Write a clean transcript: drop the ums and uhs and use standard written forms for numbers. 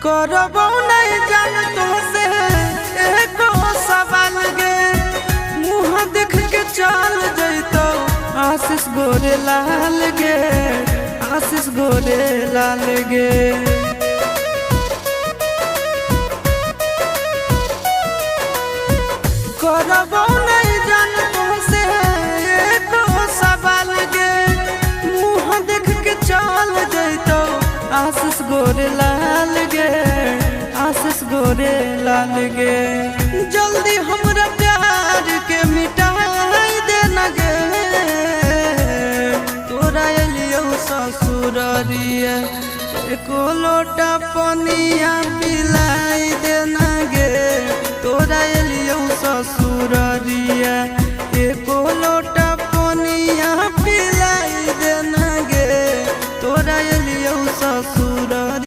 करबो नहीं जान तुमसे एको सवाल गे, मुँह देख के चल जैतो आशीष गोरे लाल गे, आशीष गोरे लाल गे। करबो नहीं जान तुमसे एको सवाल गे, मुँह देख के चल जैतो आशीष गोरे लाल गे, आशीष गोरे लाल गे। जल्दी हमरा प्यार के मिटाई देना गे, तोरा एलियो ससुररिया एको लोटा पनिया पिलाई देना गे, तोरा एलियो ससुररिया एको लोटा पनिया पिलाई देना गे, तोरा एलियो ससुर